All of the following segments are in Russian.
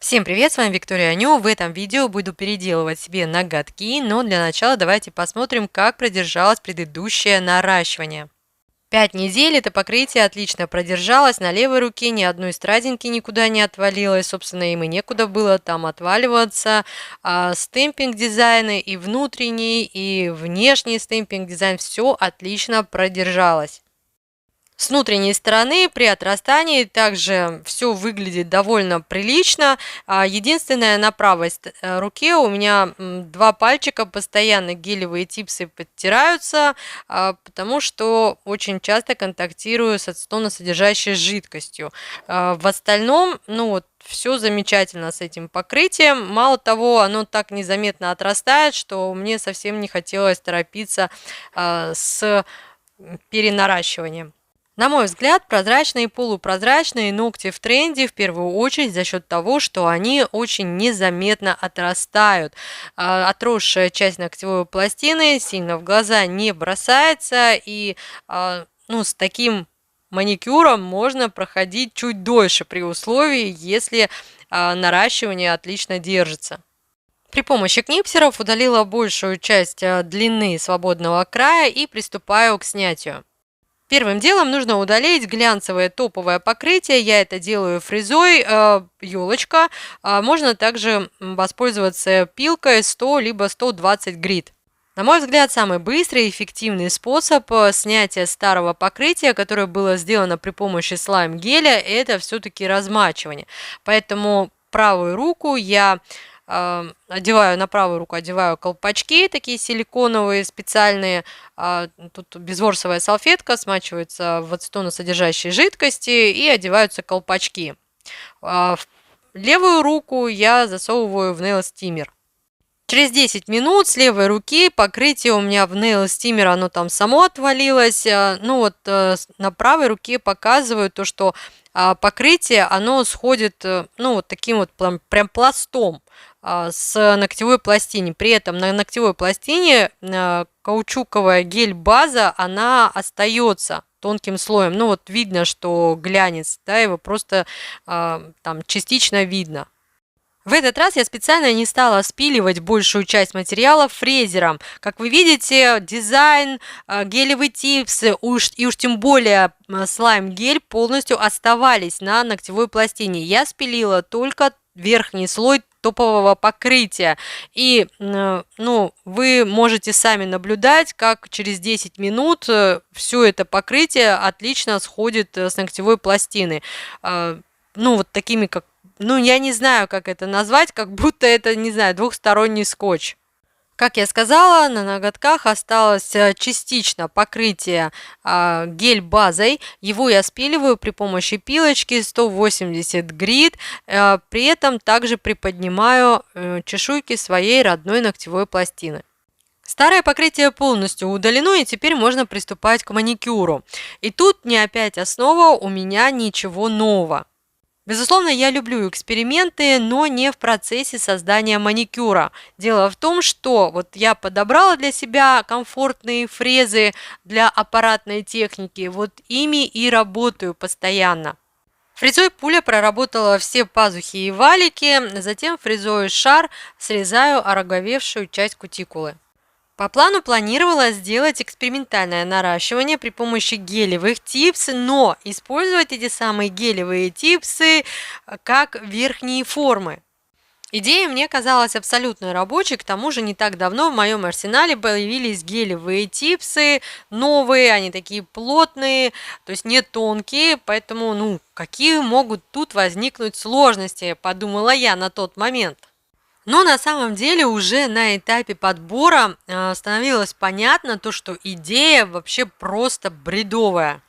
Всем привет, с вами Виктория Аню. В этом видео буду переделывать себе ноготки, но для начала давайте посмотрим, как продержалось предыдущее наращивание. 5 недель это покрытие отлично продержалось, на левой руке ни одной страдинки никуда не отвалилось, собственно, им и некуда было там отваливаться. Стемпинг дизайны и внутренний, и внешний стемпинг дизайн, все отлично продержалось. С внутренней стороны при отрастании также все выглядит довольно прилично. Единственное, на правой руке у меня два пальчика, постоянно гелевые типсы подтираются, потому что очень часто контактирую с ацетоносодержащей жидкостью. В остальном, ну вот, все замечательно с этим покрытием. Мало того, оно так незаметно отрастает, что мне совсем не хотелось торопиться с перенаращиванием. На мой взгляд, прозрачные и полупрозрачные ногти в тренде в первую очередь за счет того, что они очень незаметно отрастают. Отросшая часть ногтевой пластины сильно в глаза не бросается, и с таким маникюром можно проходить чуть дольше при условии, если наращивание отлично держится. При помощи книпсеров удалила большую часть длины свободного края и приступаю к снятию. Первым делом нужно удалить глянцевое топовое покрытие. Я это делаю фрезой, елочка. Можно также воспользоваться пилкой 100 либо 120 грит. На мой взгляд, самый быстрый и эффективный способ снятия старого покрытия, которое было сделано при помощи слайм-геля, это все-таки размачивание. Поэтому правую руку я на правую руку одеваю колпачки, такие силиконовые, специальные. Тут безворсовая салфетка, смачивается в ацетоносодержащей жидкости и одеваются колпачки. В левую руку я засовываю в Nail Steamer. Через 10 минут с левой руки покрытие у меня в Nail Steamer, оно там само отвалилось. На правой руке показываю то, что покрытие, оно сходит, вот таким вот прям пластом с ногтевой пластины. При этом на ногтевой пластине каучуковая гель-база, она остается тонким слоем. Вот видно, что глянец, да, его просто там частично видно. В этот раз я специально не стала спиливать большую часть материала фрезером. Как вы видите, дизайн, гелевые типсы и уж тем более слайм-гель полностью оставались на ногтевой пластине. Я спилила только верхний слой топового покрытия. И вы можете сами наблюдать, как через 10 минут все это покрытие отлично сходит с ногтевой пластины. Вот такими, как я не знаю, как это назвать, как будто это, не знаю, двухсторонний скотч. Как я сказала, на ноготках осталось частично покрытие гель-базой. Его я спиливаю при помощи пилочки 180 грит. При этом также приподнимаю чешуйки своей родной ногтевой пластины. Старое покрытие полностью удалено, и теперь можно приступать к маникюру. И тут не опять основа, у меня ничего нового. Безусловно, я люблю эксперименты, но не в процессе создания маникюра. Дело в том, что вот я подобрала для себя комфортные фрезы для аппаратной техники, вот ими и работаю постоянно. Фрезой пуля проработала все пазухи и валики, затем фрезой шар срезаю ороговевшую часть кутикулы. По плану планировала сделать экспериментальное наращивание при помощи гелевых типс, но использовать эти самые гелевые типсы как верхние формы. Идея мне казалась абсолютно рабочей, к тому же не так давно в моем арсенале появились гелевые типсы, новые, они такие плотные, то есть не тонкие, поэтому, какие могут тут возникнуть сложности, подумала я на тот момент. Но на самом деле уже на этапе подбора становилось понятно то, что идея вообще просто бредовая.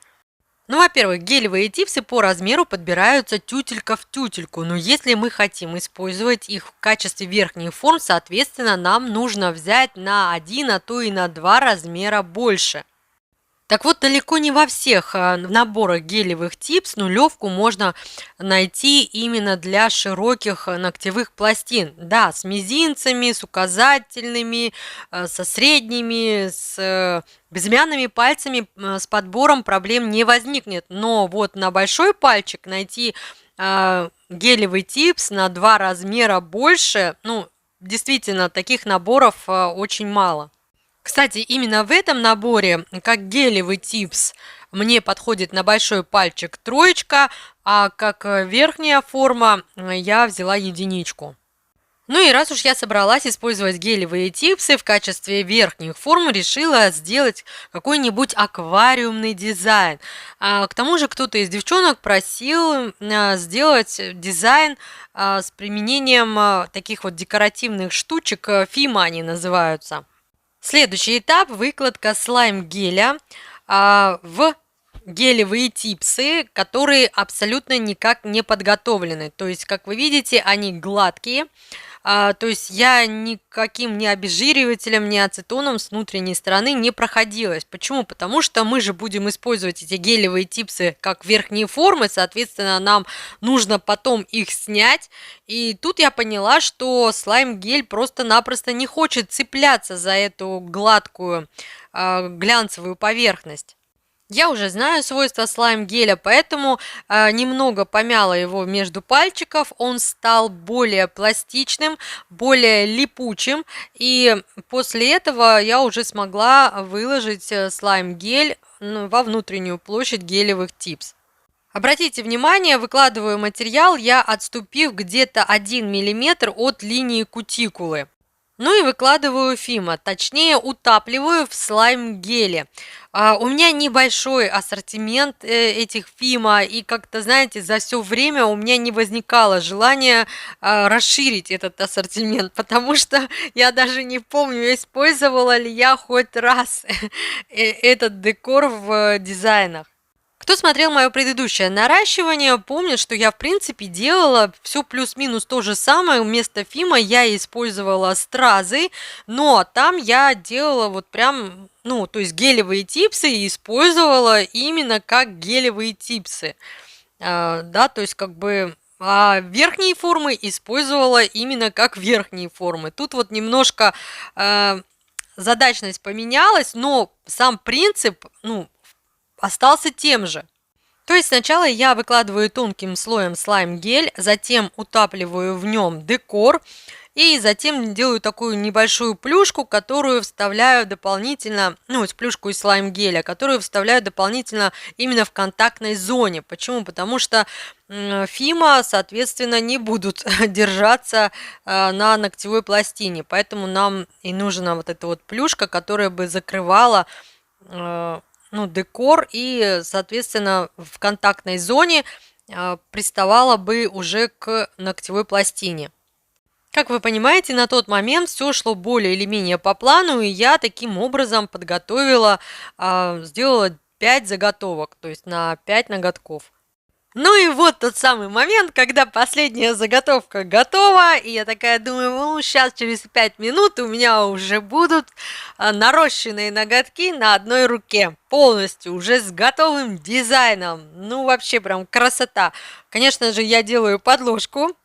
Во-первых, гелевые типсы по размеру подбираются тютелька в тютельку, но если мы хотим использовать их в качестве верхних форм, соответственно, нам нужно взять на 1, а то и на 2 размера больше. Так вот, далеко не во всех наборах гелевых типс нулевку можно найти именно для широких ногтевых пластин. Да, с мизинцами, с указательными, со средними, с безымянными пальцами с подбором проблем не возникнет. Но вот на большой пальчик найти гелевый типс на 2 размера больше. Ну, действительно, таких наборов очень мало. Кстати, именно в этом наборе, как гелевый типс, мне подходит на большой пальчик 3, а как верхняя форма я взяла 1. Ну и раз уж я собралась использовать гелевые типсы в качестве верхних форм, решила сделать какой-нибудь аквариумный дизайн. К тому же кто-то из девчонок просил сделать дизайн с применением таких вот декоративных штучек, Фима они называются. Следующий этап – выкладка слайм-геля в гелевые типсы, которые абсолютно никак не подготовлены. То есть, как вы видите, они гладкие. То есть я никаким ни обезжиривателем, ни ацетоном с внутренней стороны не проходилась. Почему? Потому что мы же будем использовать эти гелевые типсы как верхние формы, соответственно, нам нужно потом их снять. И тут я поняла, что слайм-гель просто-напросто не хочет цепляться за эту гладкую глянцевую поверхность. Я уже знаю свойства слайм-геля, поэтому немного помяла его между пальчиков. Он стал более пластичным, более липучим. И после этого я уже смогла выложить слайм-гель во внутреннюю площадь гелевых типс. Обратите внимание, выкладываю материал я, отступив где-то 1 мм от линии кутикулы. Ну и выкладываю Фима, точнее утапливаю в слайм-геле. У меня небольшой ассортимент этих Фима, и как-то, знаете, за все время у меня не возникало желания расширить этот ассортимент, потому что я даже не помню, использовала ли я хоть раз этот декор в дизайнах. Кто смотрел мое предыдущее наращивание, помнит, что я в принципе делала все плюс-минус то же самое. Вместо Фима я использовала стразы, но там я делала вот прям, ну, то есть гелевые типсы и использовала именно как гелевые типсы. Да, то есть как бы верхние формы использовала именно как верхние формы. Тут вот немножко задачность поменялась, но сам принцип, ну, остался тем же. То есть сначала я выкладываю тонким слоем слайм-гель, затем утапливаю в нем декор и затем делаю такую небольшую плюшку, которую вставляю дополнительно, ну, плюшку из слайм-геля, которую вставляю дополнительно именно в контактной зоне. Почему? Потому что Фима, соответственно, не будут держаться на ногтевой пластине, поэтому нам и нужна вот эта вот плюшка, которая бы закрывала ну, декор и, соответственно, в контактной зоне приставала бы уже к ногтевой пластине. Как вы понимаете, на тот момент все шло более или менее по плану, и я таким образом подготовила, сделала 5 заготовок, то есть на 5 ноготков. Ну и вот тот самый момент, когда последняя заготовка готова, и я такая думаю, ну, сейчас через 5 минут у меня уже будут нарощенные ноготки на одной руке, полностью, уже с готовым дизайном. Ну, вообще прям красота. Конечно же, я делаю подложку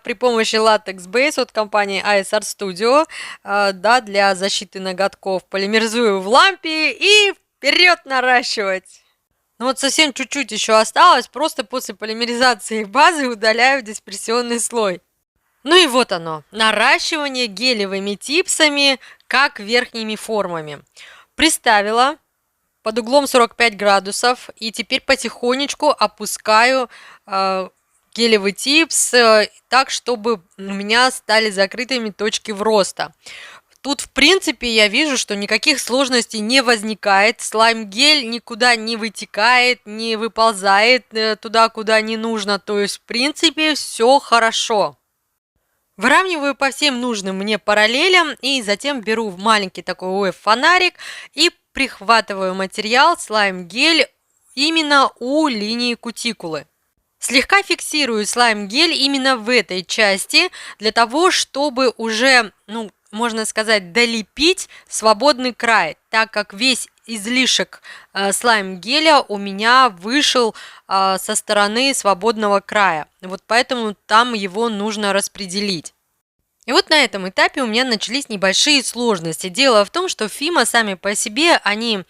при помощи Latex Base от компании AS Art Studio, да, для защиты ноготков. Полимеризую в лампе и вперед наращивать! Ну вот совсем чуть-чуть еще осталось, просто после полимеризации базы удаляю дисперсионный слой. Ну и вот оно, наращивание гелевыми типсами, как верхними формами. Приставила под углом 45 градусов и теперь потихонечку опускаю гелевый типс так, чтобы у меня стали закрытыми точки вроста. Тут, в принципе, я вижу, что никаких сложностей не возникает. Слайм-гель никуда не вытекает, не выползает туда, куда не нужно. То есть, в принципе, все хорошо. Выравниваю по всем нужным мне параллелям и затем беру маленький такой ОФ-фонарик и прихватываю материал слайм-гель именно у линии кутикулы. Слегка фиксирую слайм-гель именно в этой части для того, чтобы уже, ну, можно сказать, долепить свободный край, так как весь излишек слайм-геля у меня вышел со стороны свободного края. Вот поэтому там его нужно распределить. И вот на этом этапе у меня начались небольшие сложности. Дело в том, что Фима сами по себе, они,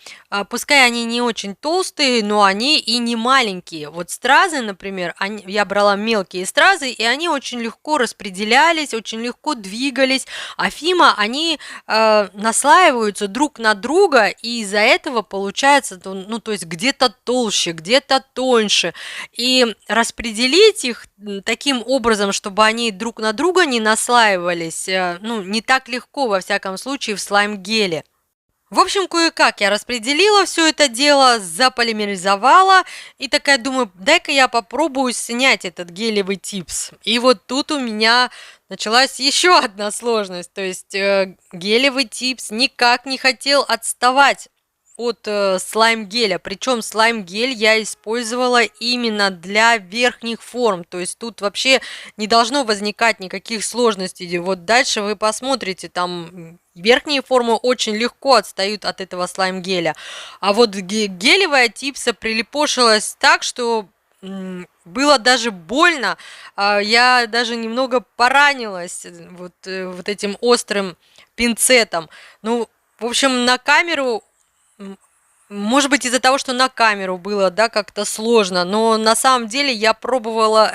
пускай они не очень толстые, но они и не маленькие. Вот стразы, например, я брала мелкие стразы, и они очень легко распределялись, очень легко двигались. А Фима, они наслаиваются друг на друга, и из-за этого получается, ну, то есть где-то толще, где-то тоньше. И распределить их таким образом, чтобы они друг на друга не наслаивались, ну, не так легко, во всяком случае, в слайм-геле. В общем, кое-как я распределила все это дело, заполимеризовала и такая думаю, дай-ка я попробую снять этот гелевый типс. И вот тут у меня началась еще одна сложность, то есть гелевый типс никак не хотел отставать от слайм-геля. Причем слайм-гель я использовала именно для верхних форм. То есть тут вообще не должно возникать никаких сложностей. Вот дальше вы посмотрите, там верхние формы очень легко отстают от этого слайм-геля. А вот гелевая типса прилипошилась так, что было даже больно. Я даже немного поранилась вот этим острым пинцетом. Ну, в общем, на камеру, может быть, из-за того, что на камеру было, да, как-то сложно, но на самом деле я пробовала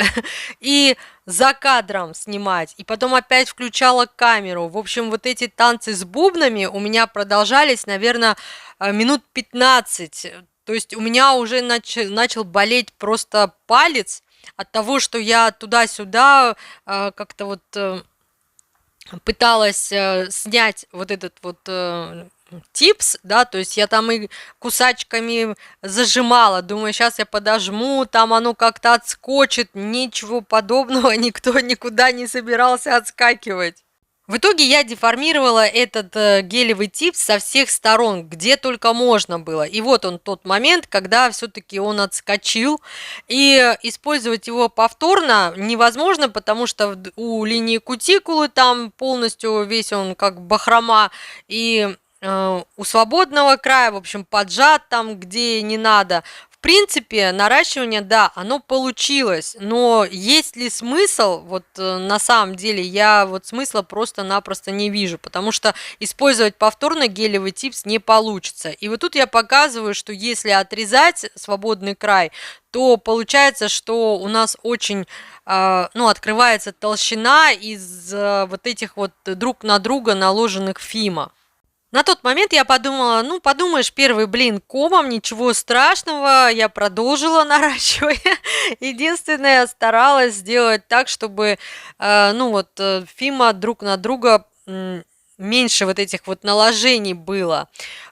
и за кадром снимать, и потом опять включала камеру. В общем, вот эти танцы с бубнами у меня продолжались, наверное, минут 15. То есть у меня уже начал болеть просто палец от того, что я туда-сюда как-то вот пыталась снять вот этот вот типс, да, то есть я там и кусачками зажимала, думаю, сейчас я подожму, там оно как-то отскочит, ничего подобного, никто никуда не собирался отскакивать. В итоге я деформировала этот гелевый типс со всех сторон, где только можно было. И вот он тот момент, когда все-таки он отскочил. И использовать его повторно невозможно, потому что у линии кутикулы там полностью весь он как бахрома. И у свободного края, в общем, поджат там, где не надо. В принципе, наращивание, да, оно получилось, но есть ли смысл, вот на самом деле, я вот смысла просто-напросто не вижу, потому что использовать повторно гелевый типс не получится. И вот тут я показываю, что если отрезать свободный край, то получается, что у нас очень, ну, открывается толщина из вот этих вот друг на друга наложенных фима. На тот момент я подумала, ну, подумаешь, первый блин комом, ничего страшного, я продолжила наращивать. Единственное, я старалась сделать так, чтобы, ну, вот, фима друг на друга меньше вот этих вот наложений было.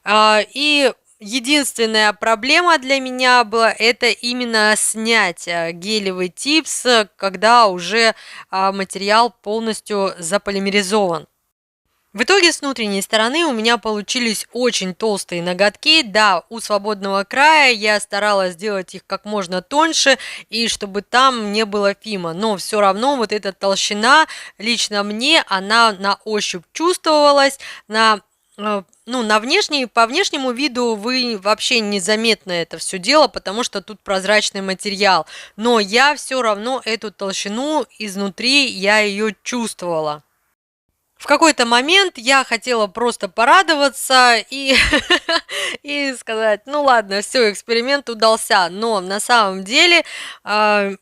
И единственная проблема для меня была это именно снять гелевый типс, когда уже материал полностью заполимеризован. В итоге с внутренней стороны у меня получились очень толстые ноготки. Да, у свободного края я старалась сделать их как можно тоньше, и чтобы там не было фима. Но все равно вот эта толщина, лично мне, она на ощупь чувствовалась. Ну, по внешнему виду вы вообще незаметно это все дело, потому что тут прозрачный материал. Но я все равно эту толщину изнутри, я ее чувствовала. В какой-то момент я хотела просто порадоваться и, и сказать, ну ладно, все, эксперимент удался. Но на самом деле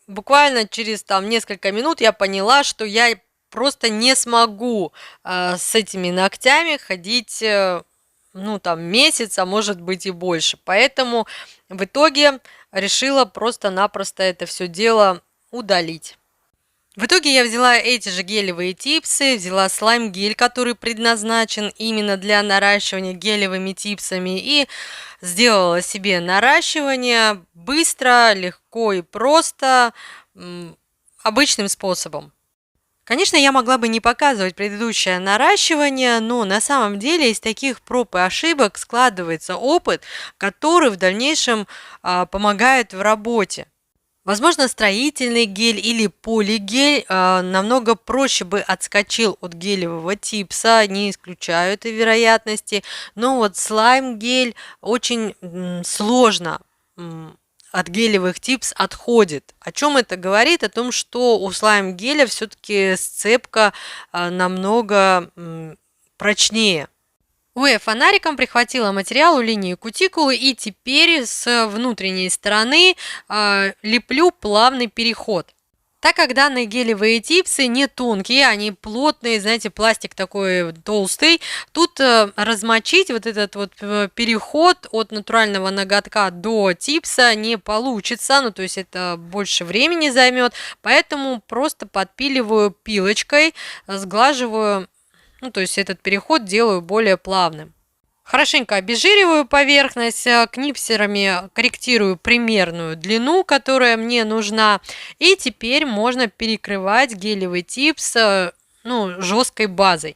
буквально через там несколько минут я поняла, что я просто не смогу с этими ногтями ходить, ну там месяц, а может быть и больше. Поэтому в итоге решила просто-напросто это все дело удалить. В итоге я взяла эти же гелевые типсы, взяла слайм-гель, который предназначен именно для наращивания гелевыми типсами, и сделала себе наращивание быстро, легко и просто, обычным способом. Конечно, я могла бы не показывать предыдущее наращивание, но на самом деле из таких проб и ошибок складывается опыт, который в дальнейшем помогает в работе. Возможно, строительный гель или полигель намного проще бы отскочил от гелевого типса, не исключаю этой вероятности, но вот слайм-гель очень сложно от гелевых типс отходит. О чем это говорит? О том, что у слайм-геля все-таки сцепка намного прочнее. УЭ-фонариком прихватила материал у линии кутикулы и теперь с внутренней стороны леплю плавный переход. Так как данные гелевые типсы не тонкие, они плотные, знаете, пластик такой толстый, тут размочить вот этот вот переход от натурального ноготка до типса не получится, ну то есть это больше времени займет, поэтому просто подпиливаю пилочкой, сглаживаю, ну то есть этот переход делаю более плавным. Хорошенько обезжириваю поверхность, книпсерами корректирую примерную длину, которая мне нужна. И теперь можно перекрывать гелевый типс жесткой базой.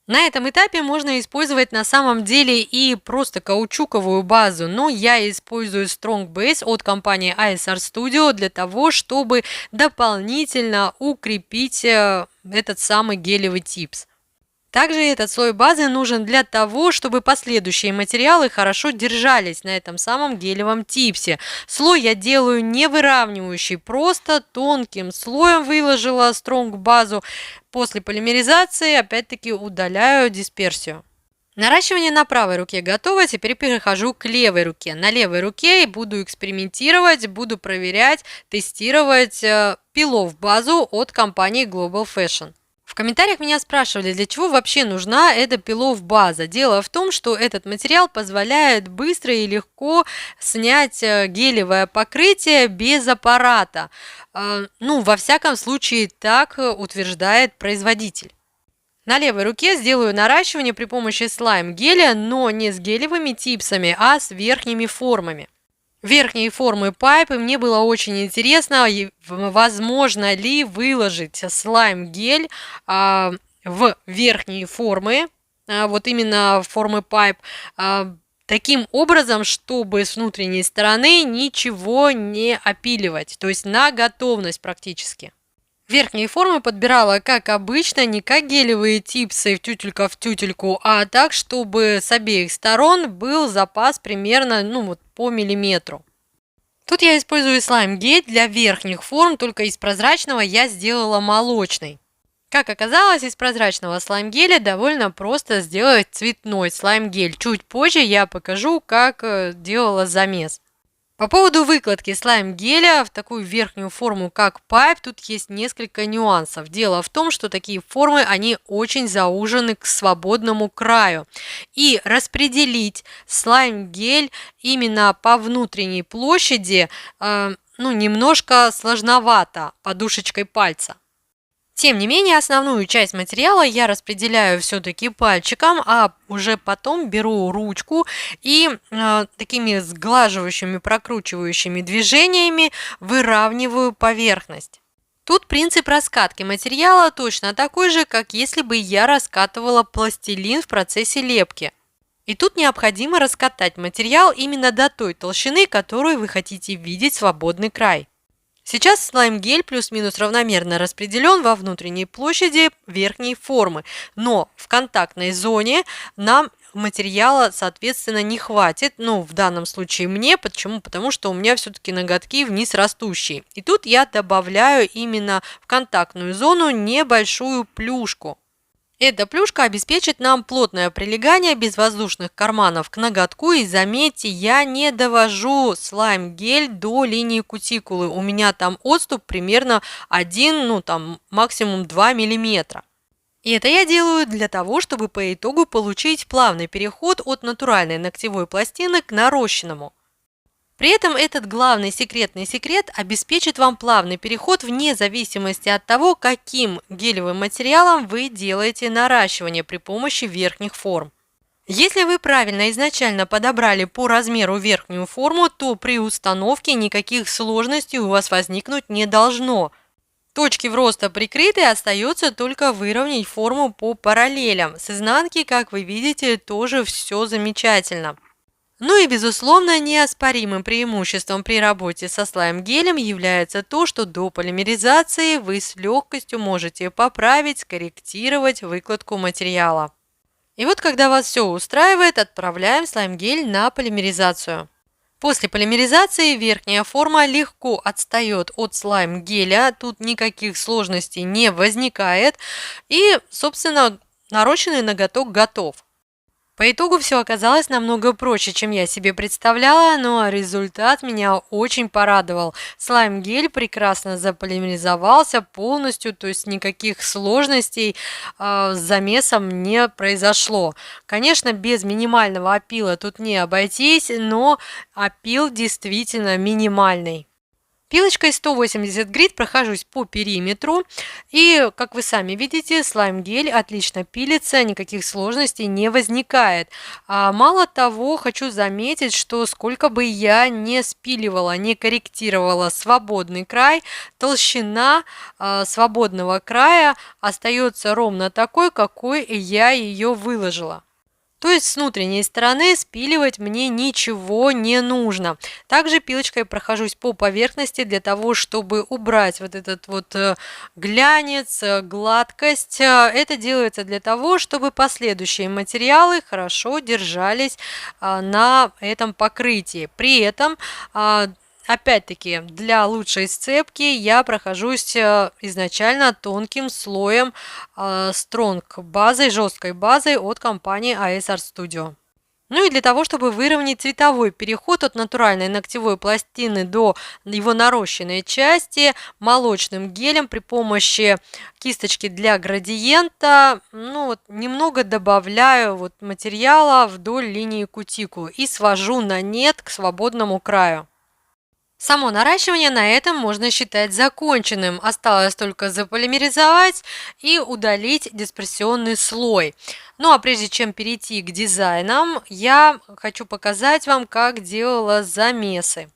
На этом этапе можно использовать на самом деле и просто каучуковую базу, но я использую Strong Base от компании ISR Studio для того, чтобы дополнительно укрепить этот самый гелевый типс. Также этот слой базы нужен для того, чтобы последующие материалы хорошо держались на этом самом гелевом типсе. Слой я делаю не выравнивающий, просто тонким слоем выложила Strong базу. После полимеризации опять-таки удаляю дисперсию. Наращивание на правой руке готово, теперь перехожу к левой руке. На левой руке буду экспериментировать, буду проверять, тестировать пилов базу от компании Global Fashion. В комментариях меня спрашивали, для чего вообще нужна эта пилов база. Дело в том, что этот материал позволяет быстро и легко снять гелевое покрытие без аппарата. Во всяком случае, так утверждает производитель. На левой руке сделаю наращивание при помощи слайм-геля, но не с гелевыми типсами, а с верхними формами. Верхние формы пайпы мне было очень интересно, возможно ли выложить слайм-гель в верхние формы, вот именно формы пайп, таким образом, чтобы с внутренней стороны ничего не опиливать, то есть на готовность практически. Верхние формы подбирала, как обычно, не как гелевые типсы тютелька в тютельку, а так, чтобы с обеих сторон был запас примерно по миллиметру. Тут я использую слайм-гель для верхних форм, только из прозрачного я сделала молочный. Как оказалось, из прозрачного слайм-геля довольно просто сделать цветной слайм-гель. Чуть позже я покажу, как делала замес. По поводу выкладки слайм-геля в такую верхнюю форму, как пайп, тут есть несколько нюансов. Дело в том, что такие формы, они очень заужены к свободному краю. И распределить слайм-гель именно по внутренней площади, немножко сложновато подушечкой пальца. Тем не менее, основную часть материала я распределяю все-таки пальчиком, а уже потом беру ручку и такими сглаживающими, прокручивающими движениями выравниваю поверхность. Тут принцип раскатки материала точно такой же, как если бы я раскатывала пластилин в процессе лепки. И тут необходимо раскатать материал именно до той толщины, которую вы хотите видеть свободный край. Сейчас слайм-гель плюс-минус равномерно распределен во внутренней площади верхней формы, но в контактной зоне нам материала, соответственно, не хватит. В данном случае мне. Почему? Потому что у меня все-таки ноготки вниз растущие. И тут я добавляю именно в контактную зону небольшую плюшку. Эта плюшка обеспечит нам плотное прилегание без воздушных карманов к ноготку. И заметьте, я не довожу слайм-гель до линии кутикулы. У меня там отступ примерно 1, максимум 2 мм. И это я делаю для того, чтобы по итогу получить плавный переход от натуральной ногтевой пластины к нарощенному. При этом этот главный секретный секрет обеспечит вам плавный переход вне зависимости от того, каким гелевым материалом вы делаете наращивание при помощи верхних форм. Если вы правильно изначально подобрали по размеру верхнюю форму, то при установке никаких сложностей у вас возникнуть не должно. Точки вроста прикрыты, остается только выровнять форму по параллелям. С изнанки, как вы видите, тоже все замечательно. И, безусловно, неоспоримым преимуществом при работе со слайм-гелем является то, что до полимеризации вы с легкостью можете поправить, скорректировать выкладку материала. И вот, когда вас все устраивает, отправляем слайм-гель на полимеризацию. После полимеризации верхняя форма легко отстает от слайм-геля, тут никаких сложностей не возникает и, собственно, нарощенный ноготок готов. По итогу все оказалось намного проще, чем я себе представляла, но результат меня очень порадовал. Слайм-гель прекрасно заполимеризовался полностью, то есть никаких сложностей с замесом не произошло. Конечно, без минимального опила тут не обойтись, но опил действительно минимальный. Пилочкой 180 грит прохожусь по периметру, и, как вы сами видите, слайм-гель отлично пилится, никаких сложностей не возникает. Мало того, хочу заметить, что сколько бы я не спиливала, не корректировала свободный край, толщина свободного края остается ровно такой, какой я ее выложила. То есть с внутренней стороны спиливать мне ничего не нужно. Также пилочкой прохожусь по поверхности для того, чтобы убрать вот этот вот глянец, гладкость. Это делается для того, чтобы последующие материалы хорошо держались на этом покрытии. При этом опять-таки, для лучшей сцепки я прохожусь изначально тонким слоем стронг базой, жесткой базой от компании AS Art Studio. Ну и для того, чтобы выровнять цветовой переход от натуральной ногтевой пластины до его нарощенной части, молочным гелем при помощи кисточки для градиента, немного добавляю материала вдоль линии кутикулы и свожу на нет к свободному краю. Само наращивание на этом можно считать законченным. Осталось только заполимеризовать и удалить дисперсионный слой. Ну а прежде чем перейти к дизайнам, я хочу показать вам, как делала замесы.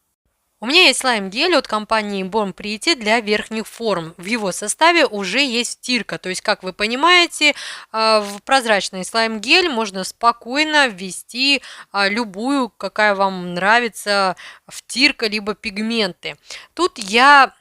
У меня есть слайм-гель от компании Born Pretty для верхних форм. В его составе уже есть стирка. То есть, как вы понимаете, в прозрачный слайм-гель можно спокойно ввести любую, какая вам нравится, втирка либо пигменты. Тут я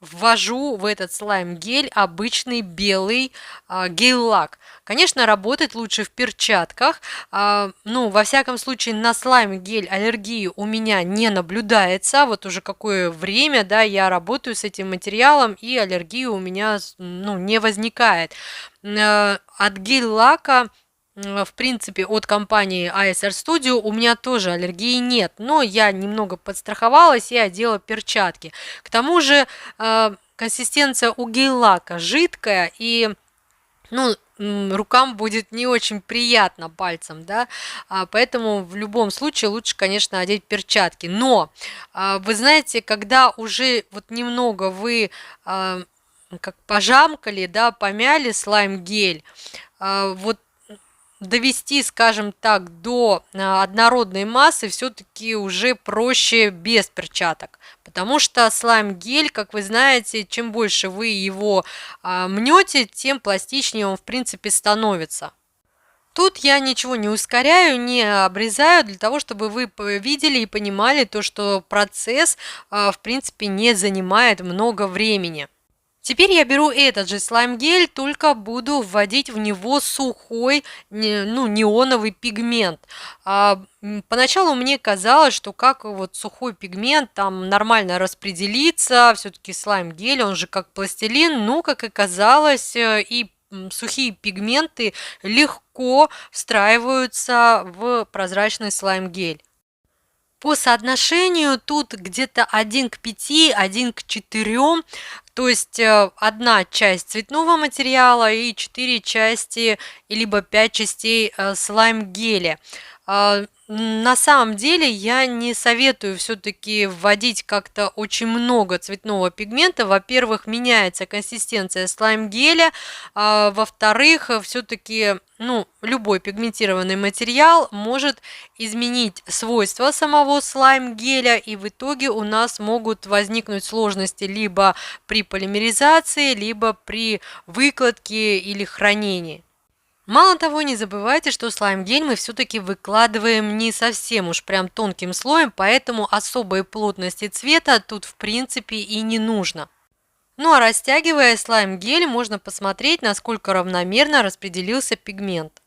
ввожу в этот слайм-гель обычный белый гель-лак. Конечно, работать лучше в перчатках. Во всяком случае, на слайм-гель аллергии у меня не наблюдается. Вот уже какое время, да, я работаю с этим материалом, и аллергии у меня, не возникает. От гель-лака, в принципе, от компании AS Art Studio у меня тоже аллергии нет, но я немного подстраховалась и одела перчатки. К тому же консистенция у гель-лака жидкая, и рукам будет не очень приятно пальцем, да, поэтому в любом случае лучше, конечно, одеть перчатки. Но вы знаете, когда уже немного вы как пожамкали, да, помяли слайм-гель, довести, скажем так, до однородной массы все-таки уже проще без перчаток. Потому что слайм-гель, как вы знаете, чем больше вы его мнете, тем пластичнее он, в принципе, становится. Тут я ничего не ускоряю, не обрезаю, для того, чтобы вы видели и понимали то, что процесс, в принципе, не занимает много времени. Теперь я беру этот же слайм-гель, только буду вводить в него сухой, неоновый пигмент. Поначалу мне казалось, что как сухой пигмент там нормально распределится, все-таки слайм-гель, он же как пластилин, но, как оказалось, и сухие пигменты легко встраиваются в прозрачный слайм-гель. По соотношению тут где-то 1 к 5, 1 к 4, то есть одна часть цветного материала и 4 части, либо 5 частей слайм-геля. На самом деле я не советую все-таки вводить как-то очень много цветного пигмента. Во-первых, меняется консистенция слайм-геля, во-вторых, все-таки любой пигментированный материал может изменить свойства самого слайм-геля, и в итоге у нас могут возникнуть сложности либо при полимеризации, либо при выкладке или хранении. Мало того, не забывайте, что слайм-гель мы все-таки выкладываем не совсем уж прям тонким слоем, поэтому особой плотности цвета тут в принципе и не нужно. Ну а растягивая слайм-гель, можно посмотреть, насколько равномерно распределился пигмент.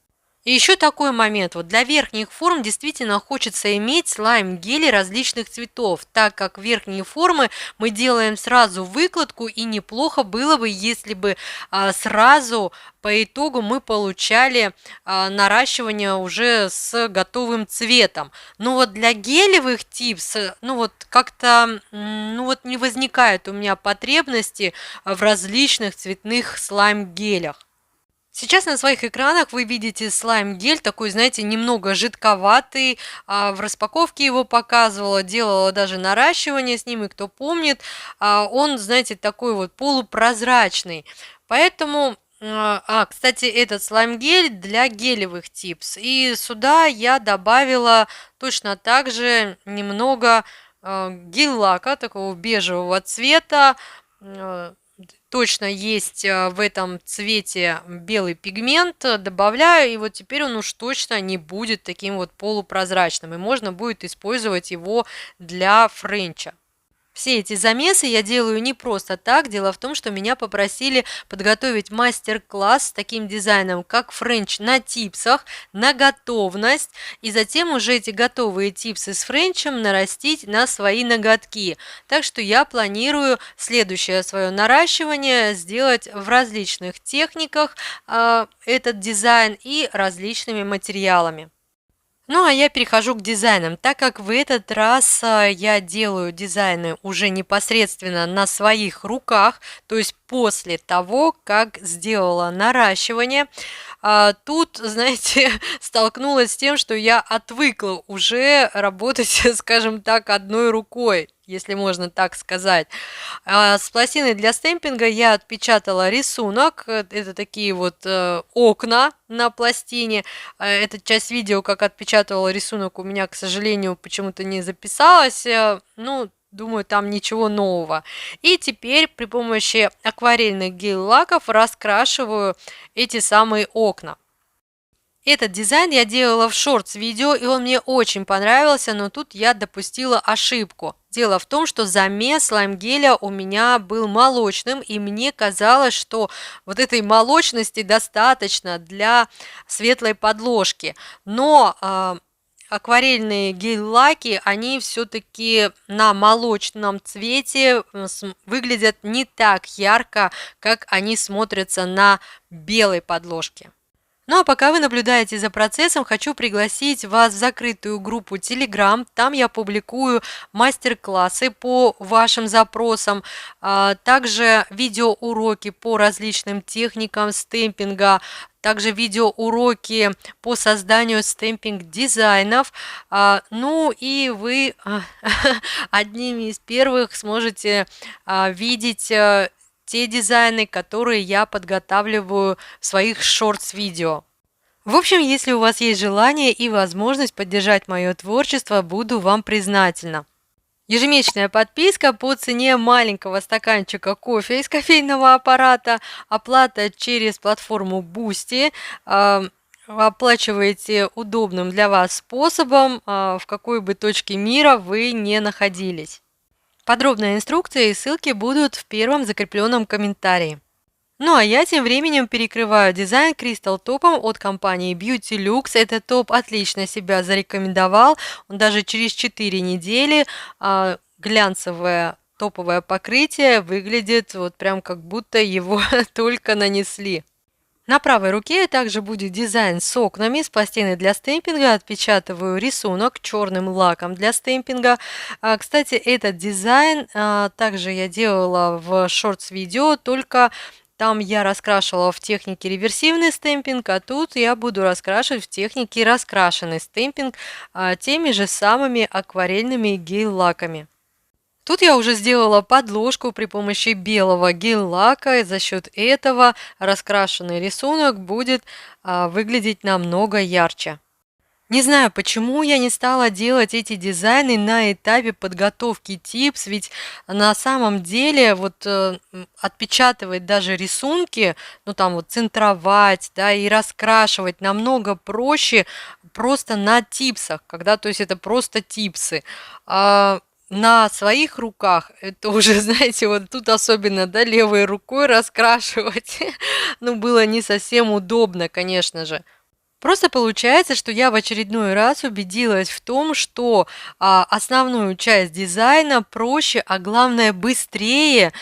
И еще такой момент. Вот для верхних форм действительно хочется иметь слайм-гели различных цветов, так как верхние формы мы делаем сразу выкладку, и неплохо было бы, если бы сразу по итогу мы получали наращивание уже с готовым цветом. Но вот для гелевых типс, ну вот как-то, ну вот не возникает у меня потребности в различных цветных слайм-гелях. Сейчас на своих экранах вы видите слайм-гель, такой, знаете, немного жидковатый. В распаковке его показывала, делала даже наращивание с ним, и кто помнит, он, знаете, такой вот полупрозрачный. Поэтому, кстати, этот слайм-гель для гелевых типс. И сюда я добавила точно так же немного гель-лака, такого бежевого цвета. Точно есть в этом цвете белый пигмент, добавляю, и вот теперь он уж точно не будет таким вот полупрозрачным, и можно будет использовать его для френча. Все эти замесы я делаю не просто так. Дело в том, что меня попросили подготовить мастер-класс с таким дизайном, как френч на типсах, на готовность, и затем уже эти готовые типсы с френчем нарастить на свои ноготки. Так что я планирую следующее свое наращивание сделать в различных техниках этот дизайн и различными материалами. Ну, а я перехожу к дизайнам, так как в этот раз я делаю дизайны уже непосредственно на своих руках, то есть после того, как сделала наращивание. Тут, знаете, столкнулась с тем, что я отвыкла уже работать, скажем так, одной рукой, если можно так сказать. С пластиной для стемпинга я отпечатала рисунок. Это такие вот окна на пластине. Эта часть видео, как отпечатывала рисунок, у меня, к сожалению, почему-то не записалась. Ну, думаю, там ничего нового. И теперь при помощи акварельных гель-лаков раскрашиваю эти самые окна. Этот дизайн я делала в шортс-видео, и он мне очень понравился, но тут я допустила ошибку. Дело в том, что замес слайм-геля у меня был молочным, и мне казалось, что вот этой молочности достаточно для светлой подложки. Но акварельные гель-лаки, они все-таки на молочном цвете выглядят не так ярко, как они смотрятся на белой подложке. Ну а пока вы наблюдаете за процессом, хочу пригласить вас в закрытую группу Telegram. Там я публикую мастер-классы по вашим запросам, также видеоуроки по различным техникам стемпинга, также видеоуроки по созданию стемпинг-дизайнов. Ну и вы одними из первых сможете видеть те дизайны, которые я подготавливаю в своих шортс-видео. В общем, если у вас есть желание и возможность поддержать мое творчество, буду вам признательна. Ежемесячная подписка по цене маленького стаканчика кофе из кофейного аппарата, оплата через платформу Boosty, оплачиваете удобным для вас способом, в какой бы точке мира вы не находились. Подробная инструкция и ссылки будут в первом закрепленном комментарии. Ну а я тем временем перекрываю дизайн Crystal топом от компании Beauty Lux. Этот топ отлично себя зарекомендовал. Он даже через 4 недели глянцевое топовое покрытие выглядит вот прям как будто его только нанесли. На правой руке также будет дизайн с окнами, с пластиной для стемпинга. Отпечатываю рисунок черным лаком для стемпинга. Кстати, этот дизайн также я делала в шортс-видео, только там я раскрашивала в технике реверсивный стемпинг, а тут я буду раскрашивать в технике раскрашенный стемпинг теми же самыми акварельными гель-лаками. Тут я уже сделала подложку при помощи белого гель-лака, и за счет этого раскрашенный рисунок будет выглядеть намного ярче. Не знаю, почему я не стала делать эти дизайны на этапе подготовки типс, ведь на самом деле вот отпечатывать даже рисунки, ну там вот центровать, да, и раскрашивать намного проще просто на типсах, когда, то есть это просто типсы. На своих руках это уже, знаете, вот тут особенно, да, левой рукой раскрашивать, ну, было не совсем удобно, конечно же. Просто получается, что я в очередной раз убедилась в том, что основную часть дизайна проще, а главное быстрее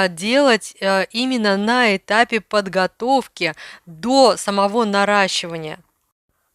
делать именно на этапе подготовки до самого наращивания.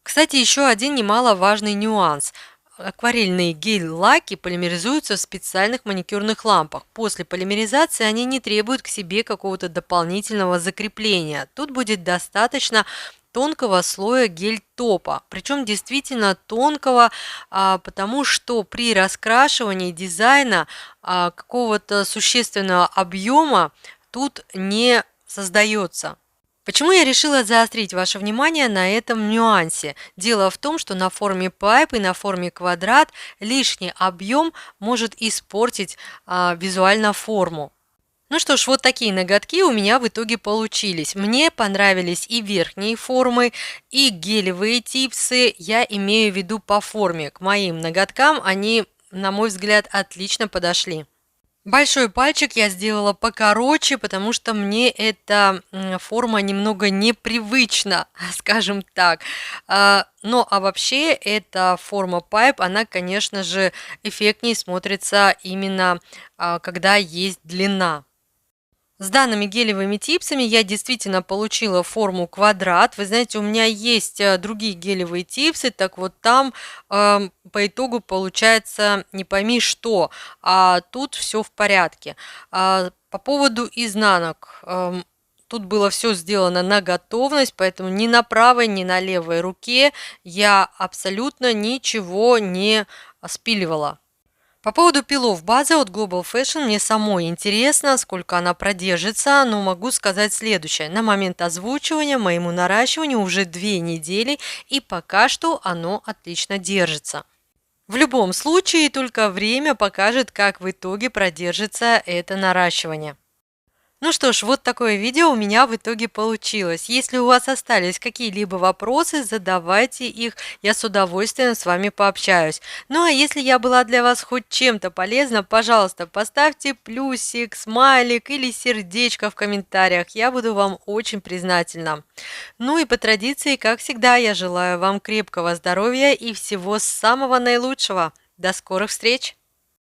Кстати, еще один немаловажный нюанс. Акварельные гель-лаки полимеризуются в специальных маникюрных лампах. После полимеризации они не требуют к себе какого-то дополнительного закрепления. Тут будет достаточно тонкого слоя гель-топа, причем действительно тонкого, потому что при раскрашивании дизайна какого-то существенного объема тут не создается. Почему я решила заострить ваше внимание на этом нюансе? Дело в том, что на форме пайп и на форме квадрат лишний объем может испортить визуально форму. Ну что ж, вот такие ноготки у меня в итоге получились. Мне понравились и верхние формы, и гелевые типсы. Я имею в виду по форме. К моим ноготкам они, на мой взгляд, отлично подошли. Большой пальчик я сделала покороче, потому что мне эта форма немного непривычна, скажем так. Ну, а вообще эта форма пайп, она, конечно же, эффектнее смотрится именно когда есть длина. С данными гелевыми типсами я действительно получила форму квадрат. Вы знаете, у меня есть другие гелевые типсы, так вот там по итогу получается не пойми что, а тут все в порядке. По поводу изнанок. Тут было все сделано на готовность, поэтому ни на правой, ни на левой руке я абсолютно ничего не спиливала. По поводу пилов базы от Global Fashion мне самой интересно, сколько она продержится, но могу сказать следующее. На момент озвучивания моему наращиванию уже 2 недели, и пока что оно отлично держится. В любом случае, только время покажет, как в итоге продержится это наращивание. Ну что ж, вот такое видео у меня в итоге получилось. Если у вас остались какие-либо вопросы, задавайте их, я с удовольствием с вами пообщаюсь. Ну а если я была для вас хоть чем-то полезна, пожалуйста, поставьте плюсик, смайлик или сердечко в комментариях, я буду вам очень признательна. Ну и по традиции, как всегда, я желаю вам крепкого здоровья и всего самого наилучшего. До скорых встреч!